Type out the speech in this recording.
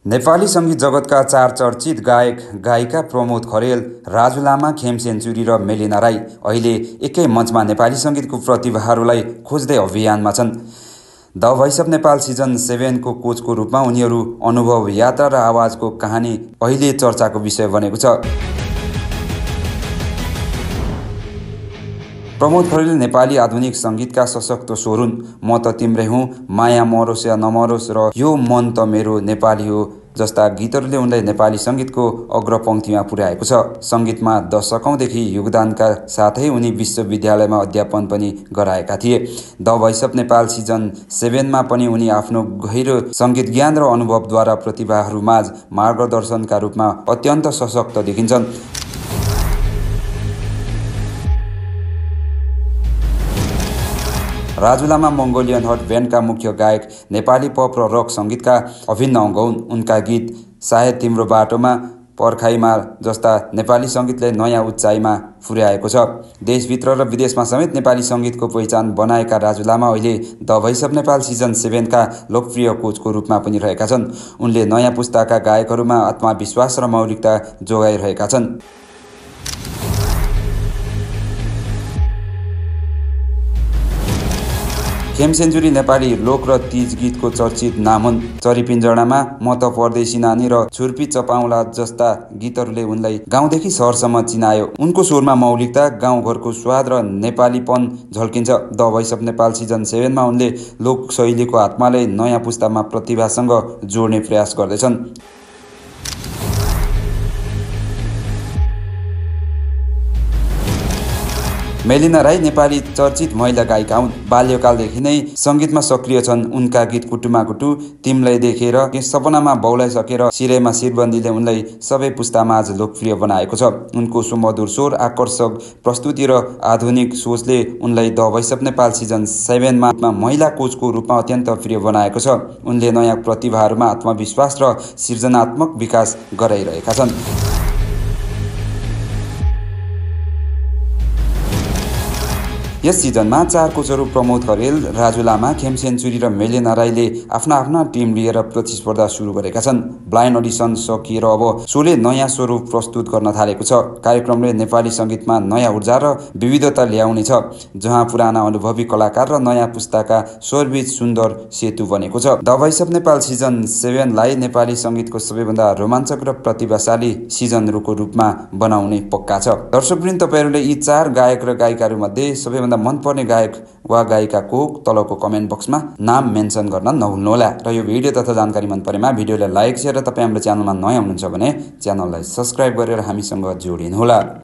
नेपाली सङ्गीत जगतका चार चर्चित गायक गायिका प्रमोद खरेल, राजु लामा, खेम सेन्चुरी र मेलिना राई अहिले एकै मञ्चमा नेपाली सङ्गीतको प्रतिभाहरूलाई खोज्दै अभियानमा छन्। The voice of Nepal season 7 को कोचको रूपमा उनीहरू अनुभव, यात्रा र आवाजको कहानी अहिले चर्चाको विषय बनेको छ। प्रमोद खरेल नेपाली आधुनिक सङ्गीतका सशक्त स्वर हुन्। म त तिम्रै हुँ, माया मरोस् या नमरोस् र यो मन त मेरो नेपाली हो जस्ता गीतहरूले उनलाई नेपाली सङ्गीतको अग्रपङ्क्तिमा पुर्याएको छ। सङ्गीतमा दशकौँदेखि योगदानका साथै उनी विश्वविद्यालयमा अध्यापन पनि गराएका थिए। The voice of Nepal season 7 मा पनि उनी आफ्नो गहिरो सङ्गीत ज्ञान र अनुभवद्वारा प्रतिभाहरूमाझ मार्गदर्शनका रूपमा अत्यन्त सशक्त देखिन्छन्। राजु लामा मङ्गोलियन हट ब्यान्डका मुख्य गायक, नेपाली पप र रक सङ्गीतका अभिन्न अङ्ग हुन्। उनका गीत सायद तिम्रो बाटोमा, पर्खाइमा जस्ता नेपाली सङ्गीतले नयाँ उचाइमा पुर्याएको छ। देशभित्र र विदेशमा समेत नेपाली सङ्गीतको पहिचान बनाएका राजु लामा अहिले the voice of Nepal season 7 का लोकप्रिय कोचको रूपमा पनि रहेका छन्। उनले नयाँ पुस्ताका गायकहरूमा आत्मविश्वास र मौलिकता जोगाइरहेका छन्। खेम सेन्चुरी नेपाली लोक र तीज गीतको चर्चित नाम हुन्। चरी पिञ्जडामा, म त परदेशी नानी र छुर्पी चपाउला जस्ता गीतहरूले उनलाई गाउँदेखि सहरसम्म चिनायो। उनको स्वरमा मौलिकता, गाउँघरको स्वाद र नेपालीपन झल्किन्छ। The voice of Nepal season 7 मा उनले लोक शैलीको आत्मालाई नयाँ पुस्तामा प्रतिभासँग जोड्ने प्रयास गर्दैछन्। मेलिना राई नेपाली चर्चित महिला गायिका हुन्। बाल्यकालदेखि नै सङ्गीतमा सक्रिय छन्। उनका गीत कुटुमा कुटु, तिमलाई देखेर, सपनामा बौलाइसकेर, सिरैमा शिरबन्दीले उनलाई सबै पुस्तामाझ लोकप्रिय बनाएको छ। उनको सुमधुर स्वर, आकर्षक प्रस्तुति र आधुनिक सोचले उनलाई the voice of Nepal season 7 मा महिला कोचको रूपमा अत्यन्त प्रिय बनाएको छ। उनले नयाँ प्रतिभाहरूमा आत्मविश्वास र सृजनात्मक विकास गराइरहेका छन्। यस सिजनमा 4 कोचहरू प्रमोद खरेल, राजु लामा, खेम सेन्चुरी र मेलिना राईले आफ्ना टिम लिएर प्रतिस्पर्धा सुरु गरेका छन्। ब्लाइन्ड अडिसन सकिएर अब सोले नयाँ स्वरूप प्रस्तुत गर्न थालेको छ। कार्यक्रमले नेपाली सङ्गीतमा नयाँ ऊर्जा र विविधता ल्याउनेछ, जहाँ पुराना अनुभवी कलाकार र नयाँ पुस्ताका स्वरबीच सुन्दर सेतु बनेको छ। The voice of Nepal season 7 लाई नेपाली सङ्गीतको सबैभन्दा रोमाञ्चक र प्रतिभाशाली सिजनहरूको रूपमा बनाउने पक्का छ। दर्शकवृन्द, तपाईँहरूले यी 4 गायक र गायिकाहरूमध्ये सबैभन्दा मनपर्ने गायक वा गायिकाको तलको कमेन्ट बक्समा नाम मेन्सन गर्न नभुल्नुहोला। र यो भिडियो तथा जानकारी मन परेमा भिडियोलाई लाइक, सेयर र तपाईँ हाम्रो च्यानलमा नयाँ हुनुहुन्छ भने च्यानललाई सब्स्क्राइब गरेर हामीसँग जोडिनुहोला।